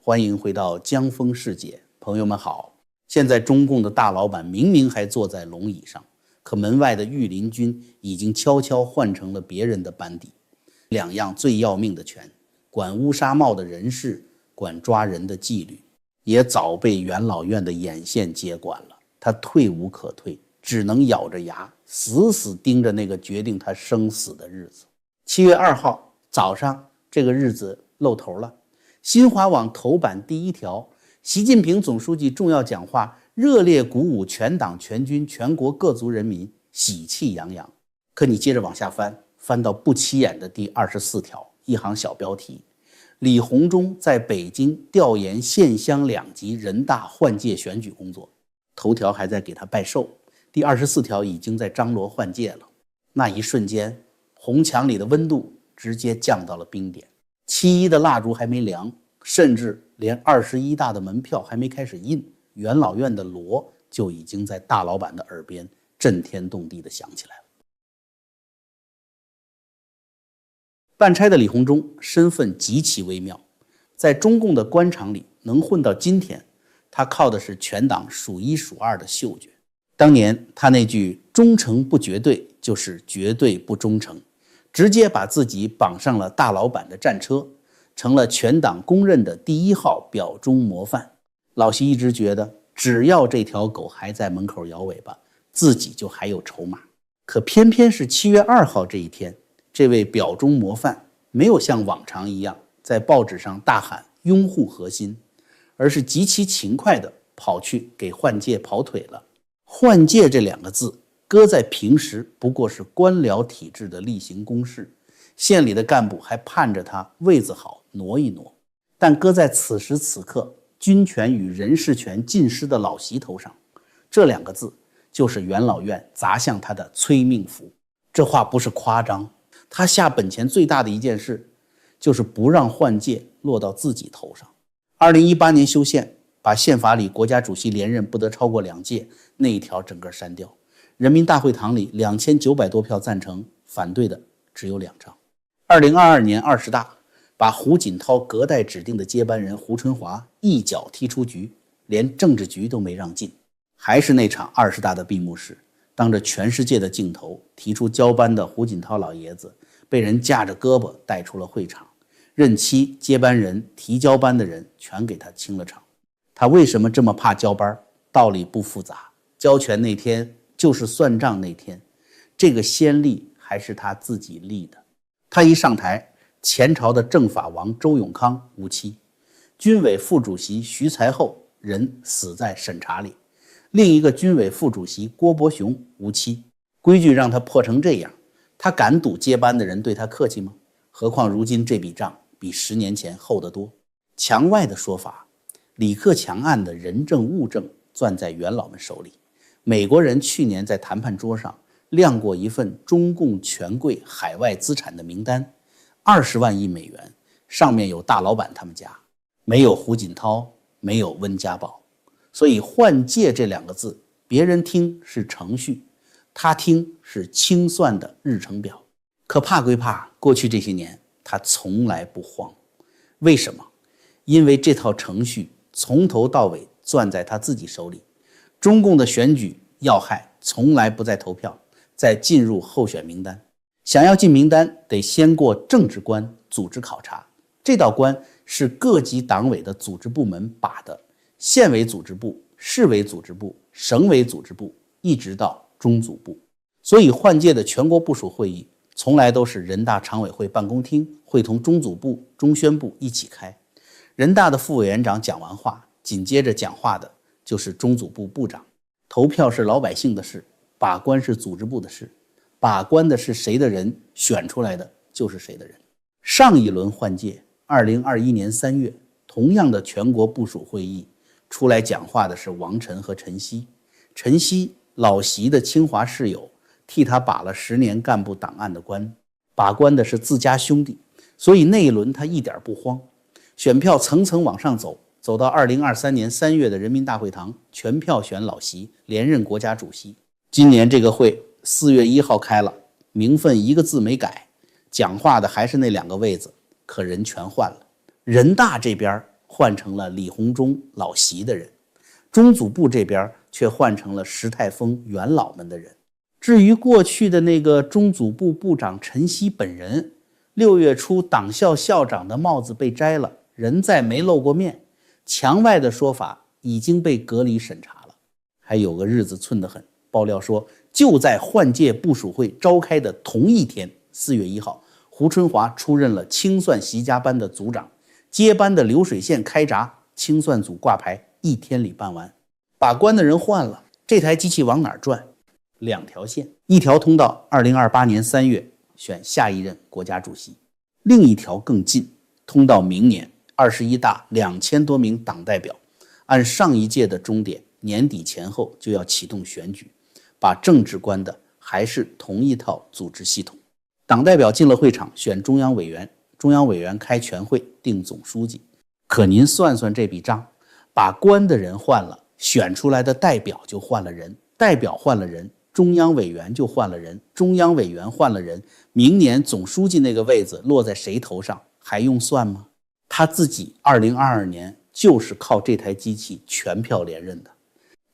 欢迎回到江峰世界，朋友们好。现在中共的大老板明明还坐在龙椅上，可门外的御林军已经悄悄换成了别人的班底。两样最要命的权，管乌纱帽的人事，管抓人的纪律，也早被元老院的眼线接管了。他退无可退，只能咬着牙死死盯着那个决定他生死的日子。7月2号早上，这个日子露头了。新华网头版第一条，习近平总书记重要讲话热烈鼓舞全党全军全国各族人民，喜气洋洋。可你接着往下翻到不起眼的第24条，一行小标题：李鸿忠在北京调研县乡两级人大换届选举工作。头条还在给他拜寿，第24条已经在张罗换届了。那一瞬间，红墙里的温度直接降到了冰点，7·1的蜡烛还没凉，甚至连21大的门票还没开始印，元老院的锣就已经在大老板的耳边震天动地地响起来了。办差的李鸿忠身份极其微妙，在中共的官场里能混到今天，他靠的是全党数1数2的嗅觉。当年他那句忠诚不绝对就是绝对不忠诚，直接把自己绑上了大老板的战车，成了全党公认的第1号表忠模范。老习一直觉得只要这条狗还在门口摇尾巴，自己就还有筹码。可偏偏是7月2号这一天，这位表忠模范没有像往常一样在报纸上大喊拥护核心，而是极其勤快地跑去给换届跑腿了。换届这2个字搁在平时不过是官僚体制的例行公事，县里的干部还盼着他位子好挪一挪，但搁在此时此刻军权与人事权尽失的老习头上，这2个字就是元老院砸向他的催命符。这话不是夸张，他下本钱最大的一件事就是不让换届落到自己头上。2018年修宪，把宪法里国家主席连任不得超过2届那一条整个删掉。人民大会堂里2900多票赞成，反对的只有2张。2022年20大，把胡锦涛隔代指定的接班人胡春华一脚踢出局，连政治局都没让进。还是那场20大的闭幕式，当着全世界的镜头提出交班的胡锦涛老爷子被人架着胳膊带出了会场，任期接班人提交班的人全给他清了场。他为什么这么怕交班？道理不复杂，交权那天就是算账那天，这个先例还是他自己立的。他一上台，前朝的政法王周永康无期，军委副主席徐才厚人死在审查里，另一个军委副主席郭伯雄无期。规矩让他破成这样，他敢赌接班的人对他客气吗？何况如今这笔账比10年前厚得多。墙外的说法，李克强案的人证物证攥在元老们手里。美国人去年在谈判桌上亮过一份中共权贵海外资产的名单，20万亿美元，上面有大老板他们家，没有胡锦涛，没有温家宝。所以换届这2个字，别人听是程序，他听是清算的日程表。可怕归怕，过去这些年他从来不慌。为什么？因为这套程序从头到尾攥在他自己手里。中共的选举要害从来不在投票，在进入候选名单。想要进名单，得先过政治关，组织考察。这道关是各级党委的组织部门把的，县委组织部、市委组织部、省委组织部，一直到中组部。所以换届的全国部署会议从来都是人大常委会办公厅会同中组部、中宣部一起开。人大的副委员长讲完话，紧接着讲话的就是中组部部长。投票是老百姓的事，把关是组织部的事，把关的是谁的人，选出来的就是谁的人。上一轮换届2021年3月，同样的全国部署会议出来讲话的是王晨和陈希。陈希老习的清华室友，替他把了10年干部档案的关，把关的是自家兄弟，所以那一轮他一点不慌。选票层层往上走，走到2023年3月的人民大会堂，全票选老习连任国家主席。今年这个会4月1号开了，名分一个字没改，讲话的还是那2个位子，可人全换了。人大这边换成了李鸿忠老习的人，中组部这边却换成了石泰峰元老们的人。至于过去的那个中组部部长陈锡本人，6月初党校校长的帽子被摘了，人再没露过面，墙外的说法已经被隔离审查了。还有个日子寸得很，爆料说就在换届部署会召开的同一天，4月1号，胡春华出任了清算习家班的组长，接班的流水线开闸，清算组挂牌1天里办完。把关的人换了，这台机器往哪儿转？2条线，一条通到2028年3月选下一任国家主席，另一条更近，通到明年21大2000多名党代表，按上一届的终点，年底前后就要启动选举，把政治关的还是同一套组织系统。党代表进了会场选中央委员，中央委员开全会定总书记。可您算算这笔账，把关的人换了，选出来的代表就换了人，代表换了人，中央委员就换了人，中央委员换了人，明年总书记那个位子落在谁头上还用算吗？他自己2022年就是靠这台机器全票连任的。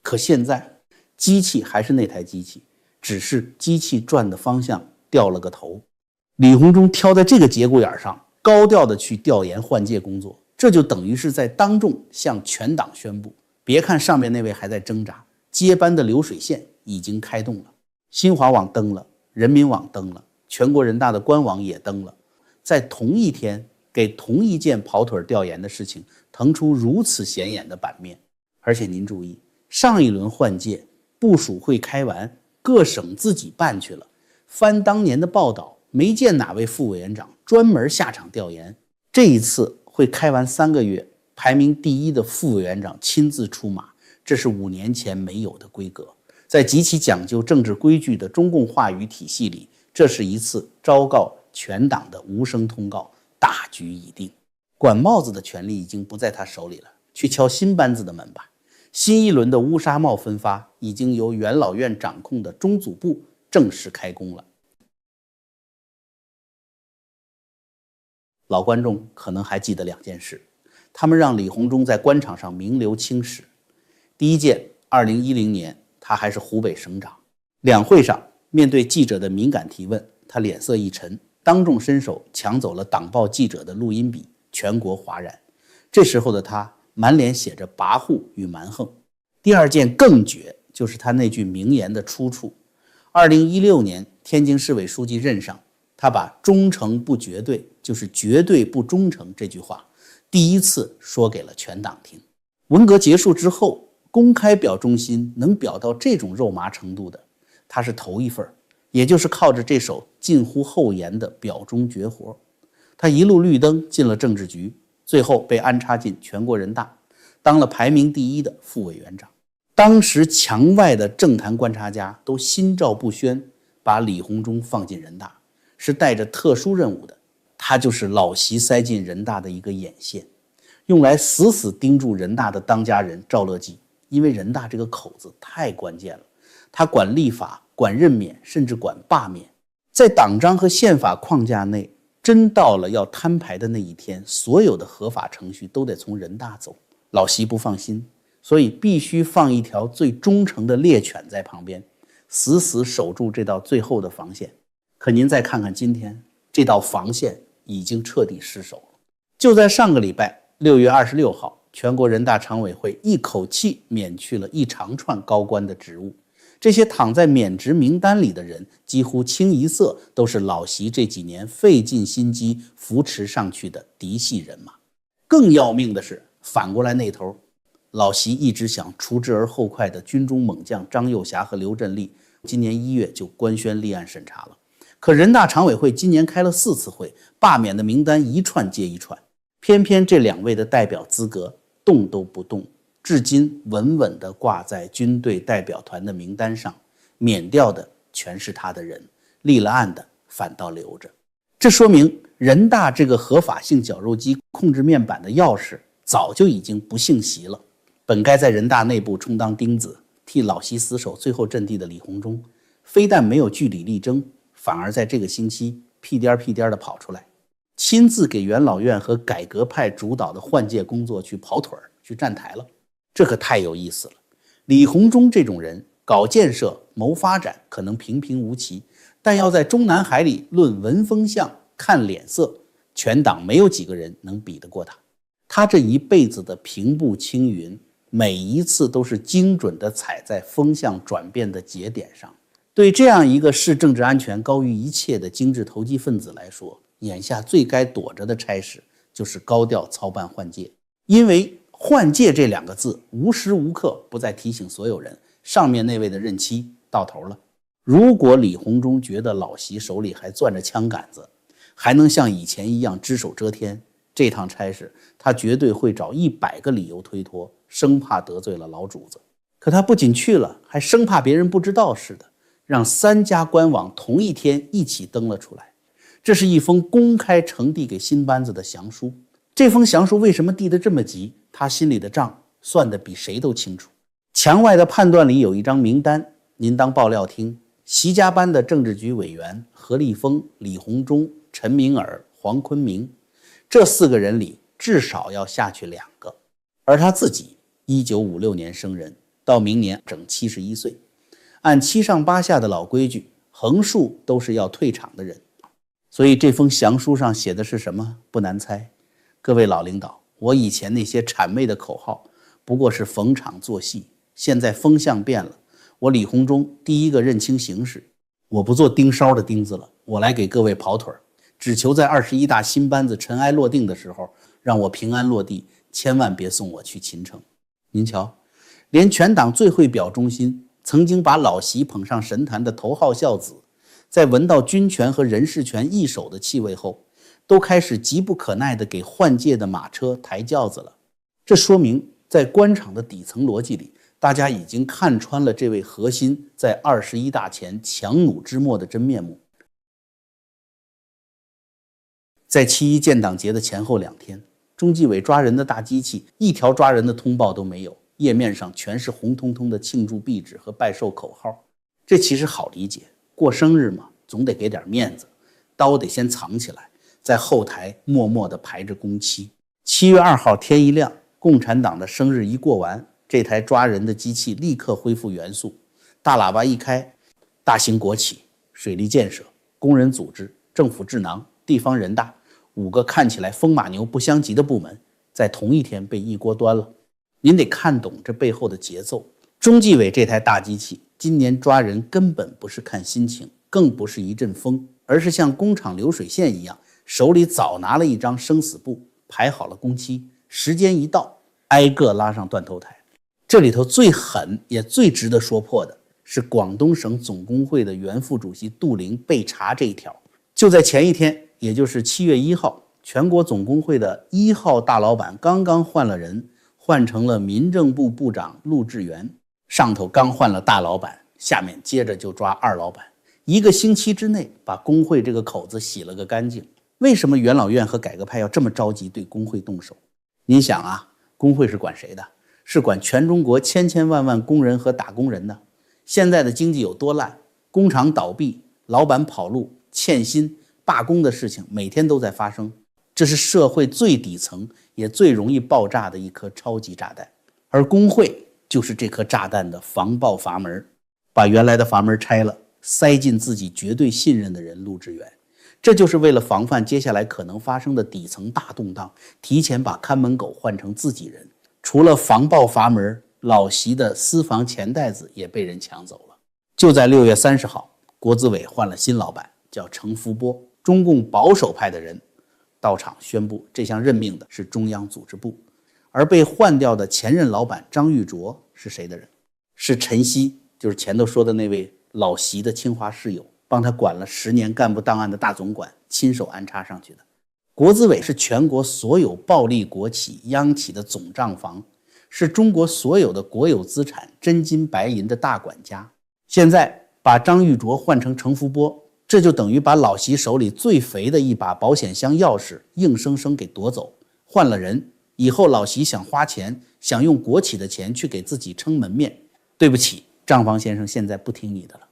可现在机器还是那台机器，只是机器转的方向掉了个头。李鸿忠挑在这个节骨眼上高调的去调研换届工作，这就等于是在当众向全党宣布，别看上面那位还在挣扎，接班的流水线已经开动了。新华网登了，人民网登了，全国人大的官网也登了，在同一天给同一件跑腿调研的事情腾出如此显眼的版面。而且您注意，上一轮换届部署会开完，各省自己办去了，翻当年的报道，没见哪位副委员长专门下场调研。这一次会开完3个月，排名第1的副委员长亲自出马，这是5年前没有的规格。在极其讲究政治规矩的中共话语体系里，这是一次昭告全党的无声通告，大局已定。管帽子的权力已经不在他手里了，去敲新班子的门吧。新一轮的乌纱帽分发已经由元老院掌控的中组部正式开工了。老观众可能还记得2件事，他们让李鸿忠在官场上名留青史。第一件，2010年他还是湖北省长，两会上面对记者的敏感提问，他脸色一沉，当众伸手抢走了党报记者的录音笔，全国哗然。这时候的他满脸写着跋扈与蛮横。第二件更绝，就是他那句名言的出处。2016年天津市委书记任上，他把忠诚不绝对就是绝对不忠诚这句话第一次说给了全党听。文革结束之后，公开表忠心能表到这种肉麻程度的，他是头一份，也就是靠着这首近乎厚颜的表忠绝活。他一路绿灯进了政治局，最后被安插进全国人大，当了排名第1的副委员长。当时墙外的政坛观察家都心照不宣，把李鸿忠放进人大是带着特殊任务的，他就是老习塞进人大的一个眼线，用来死死盯住人大的当家人赵乐际。因为人大这个口子太关键了，他管立法，管任免，甚至管罢免。在党章和宪法框架内，真到了要摊牌的那一天，所有的合法程序都得从人大走。老习不放心，所以必须放一条最忠诚的猎犬在旁边，死死守住这道最后的防线。可您再看看今天，这道防线已经彻底失守了。就在上个礼拜6月26号，全国人大常委会一口气免去了一长串高官的职务。这些躺在免职名单里的人，几乎清一色都是老习这几年费尽心机扶持上去的嫡系人马。更要命的是，反过来那头，老习一直想除之而后快的军中猛将张幼霞和刘振立，今年1月就官宣立案审查了。可人大常委会今年开了4次会，罢免的名单一串接一串，偏偏这2位的代表资格动都不动，至今稳稳地挂在军队代表团的名单上，免掉的全是他的人，立了案的反倒留着。这说明人大这个合法性绞肉机控制面板的钥匙早就已经不姓习了。本该在人大内部充当钉子，替老习死守最后阵地的李鸿忠，非但没有据理力争，反而在这个星期屁颠儿屁颠儿地跑出来。亲自给元老院和改革派主导的换届工作去跑腿去站台了。这可太有意思了。李鸿忠这种人搞建设谋发展可能平平无奇，但要在中南海里论闻风向看脸色，全党没有几个人能比得过他。他这一辈子的平步青云，每一次都是精准地踩在风向转变的节点上。对这样一个视政治安全高于一切的精致投机分子来说，眼下最该躲着的差事就是高调操办换届。因为换届这2个字无时无刻不在提醒所有人，上面那位的任期到头了。如果李鸿忠觉得老习手里还攥着枪杆子，还能像以前一样只手遮天，这趟差事他绝对会找100个理由推脱，生怕得罪了老主子。可他不仅去了，还生怕别人不知道似的，让3家官网同一天一起登了出来。这是一封公开呈递给新班子的降书。这封降书为什么递得这么急？他心里的账算得比谁都清楚。墙外的判断里有一张名单，您当爆料听。习家班的政治局委员何立峰、李鸿忠、陈明尔、黄坤明，这4个人里至少要下去2个。而他自己1956年生人，到明年整71岁，按7上8下的老规矩，横竖都是要退场的人。所以这封降书上写的是什么？不难猜。各位老领导，我以前那些谄媚的口号不过是逢场作戏，现在风向变了，我李鸿忠第一个认清形势，我不做盯梢的钉子了，我来给各位跑腿，只求在21大新班子尘埃落定的时候，让我平安落地，千万别送我去秦城。您瞧，连全党最会表忠心，曾经把老习捧上神坛的头号孝子，在闻到军权和人事权一手的气味后，都开始急不可耐地给换届的马车抬轿子了。这说明在官场的底层逻辑里，大家已经看穿了这位核心在21大前强弩之末的真面目。在7·1建党节的前后2天，中纪委抓人的大机器一条抓人的通报都没有，页面上全是红彤彤的庆祝壁纸和拜寿口号。这其实好理解，过生日嘛，总得给点面子，刀得先藏起来，在后台默默地排着工期。7月2号天一亮，共产党的生日一过完，这台抓人的机器立刻恢复原速，大喇叭一开，大型国企、水利建设、工人组织、政府智囊、地方人大5个看起来风马牛不相及的部门，在同一天被一锅端了。您得看懂这背后的节奏。中纪委这台大机器今年抓人根本不是看心情，更不是一阵风，而是像工厂流水线一样，手里早拿了一张生死簿，排好了工期，时间一到，挨个拉上断头台。这里头最狠也最值得说破的是广东省总工会的原副主席杜陵被查这一条。就在前一天，也就是7月1号，全国总工会的1号大老板刚刚换了人，换成了民政部部长陆志源。上头刚换了大老板，下面接着就抓2老板，1个星期之内把工会这个口子洗了个干净。为什么元老院和改革派要这么着急对工会动手？您想啊，工会是管谁的？是管全中国千千万万工人和打工人的。现在的经济有多烂，工厂倒闭，老板跑路，欠薪，罢工的事情每天都在发生。这是社会最底层也最容易爆炸的一颗超级炸弹，而工会就是这颗炸弹的防爆阀门，把原来的阀门拆了，塞进自己绝对信任的人陆志源。这就是为了防范接下来可能发生的底层大动荡，提前把看门狗换成自己人。除了防爆阀门，老习的私房钱袋子也被人抢走了。就在6月30号，国资委换了新老板，叫程福波，中共保守派的人到场宣布，这项任命的是中央组织部。而被换掉的前任老板张玉卓是谁的人？是陈希，就是前头说的那位老习的清华室友，帮他管了10年干部档案的大总管亲手安插上去的。国资委是全国所有暴利国企、央企的总账房，是中国所有的国有资产真金白银的大管家。现在把张玉卓换成程福波，这就等于把老习手里最肥的一把保险箱钥匙硬生生给夺走。换了人以后，老习想花钱，想用国企的钱去给自己撑门面，对不起，账房先生现在不听你的了。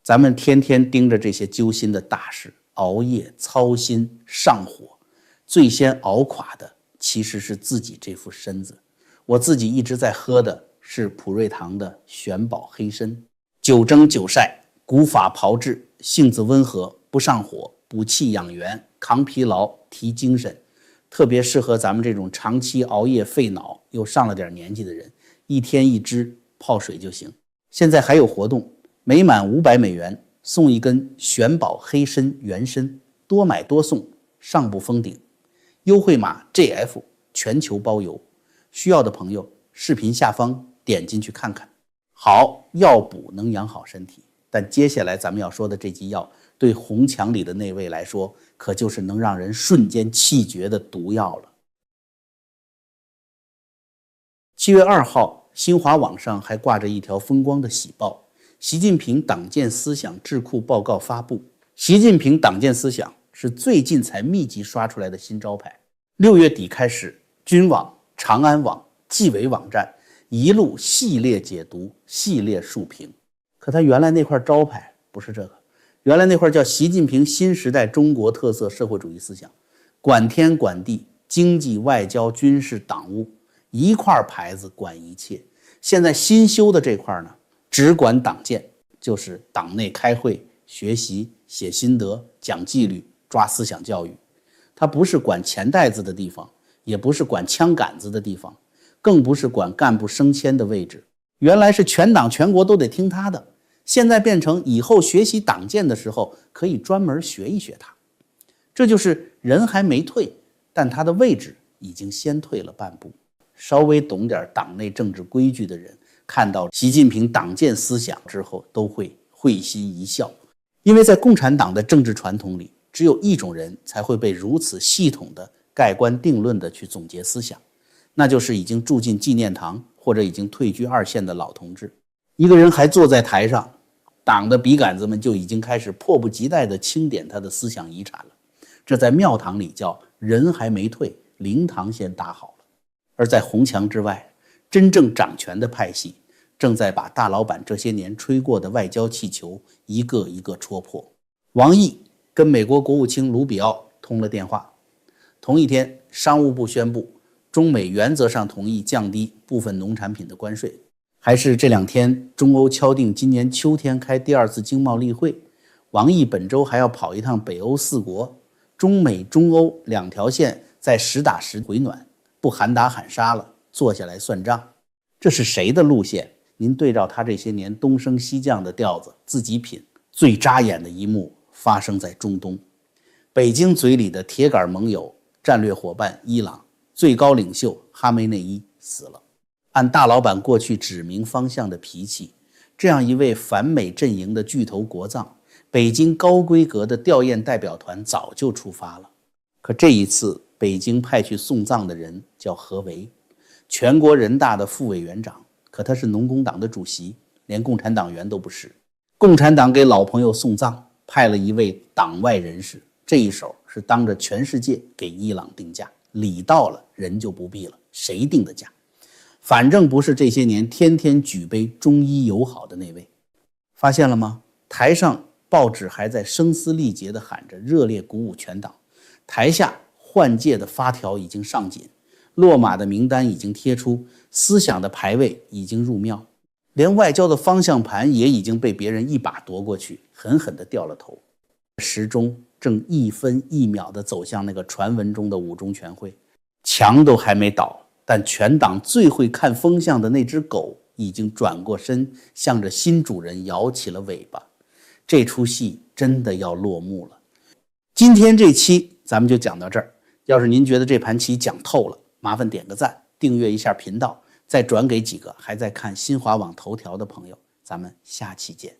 咱们天天盯着这些揪心的大事，熬夜操心上火，最先熬垮的其实是自己这副身子。我自己一直在喝的是普瑞堂的玄宝黑参，久蒸久晒，古法炮制，性子温和，不上火，补气养元，抗疲劳，提精神，特别适合咱们这种长期熬夜费脑又上了点年纪的人，一天一支泡水就行。现在还有活动，每满$500送一根玄宝黑参原参，多买多送，上不封顶。优惠码 GF， 全球包邮。需要的朋友视频下方点进去看看。好，药补能养好身体，但接下来咱们要说的这剂药对红墙里的那位来说，可就是能让人瞬间气绝的毒药了。7月2号，新华网上还挂着一条风光的喜报，习近平党建思想智库报告发布。习近平党建思想是最近才密集刷出来的新招牌。6月底开始，军网、长安网、纪委网站一路系列解读、系列述评。可他原来那块招牌不是这个，原来那块叫习近平新时代中国特色社会主义思想，管天管地，经济、外交、军事、党务，一块牌子管一切。现在新修的这块呢，只管党建，就是党内开会、学习、写心得、讲纪律、抓思想教育。它不是管钱袋子的地方，也不是管枪杆子的地方，更不是管干部升迁的位置。原来是全党全国都得听他的，现在变成以后学习党建的时候可以专门学一学他。这就是人还没退，但他的位置已经先退了半步。稍微懂点党内政治规矩的人，看到习近平党建思想之后都会会心一笑。因为在共产党的政治传统里，只有一种人才会被如此系统的盖棺定论的去总结思想，那就是已经住进纪念堂或者已经退居2线的老同志。一个人还坐在台上，党的笔杆子们就已经开始迫不及待地清点他的思想遗产了。这在庙堂里叫人还没退，灵堂先搭好了。而在红墙之外，真正掌权的派系正在把大老板这些年吹过的外交气球一个一个戳破。王毅跟美国国务卿卢比奥通了电话，同一天，商务部宣布中美原则上同意降低部分农产品的关税。还是这2天，中欧敲定今年秋天开第2次经贸例会，王毅本周还要跑一趟北欧4国，中美中欧2条线在实打实回暖，不喊打喊杀了，坐下来算账。这是谁的路线？您对照他这些年东升西降的调子，自己品。最扎眼的一幕发生在中东，北京嘴里的铁杆盟友、战略伙伴伊朗最高领袖哈梅内伊死了。按大老板过去指明方向的脾气，这样一位反美阵营的巨头国葬，北京高规格的吊唁代表团早就出发了。可这一次北京派去送葬的人叫何为，全国人大的副委员长，可他是农工党的主席，连共产党员都不是。共产党给老朋友送葬，派了一位党外人士，这一手是当着全世界给伊朗定价，礼到了人就不必了，谁定的价？反正不是这些年天天举杯中伊友好的那位。发现了吗？台上报纸还在声嘶力竭地喊着，热烈鼓舞全党，台下换届的发条已经上紧，落马的名单已经贴出，思想的牌位已经入庙，连外交的方向盘也已经被别人一把夺过去，狠狠地掉了头。时钟正一分一秒地走向那个传闻中的5中全会，墙都还没倒，但全党最会看风向的那只狗已经转过身，向着新主人摇起了尾巴。这出戏真的要落幕了。今天这期咱们就讲到这儿。要是您觉得这盘棋讲透了，麻烦点个赞，订阅一下频道，再转给几个还在看新华网头条的朋友。咱们下期见。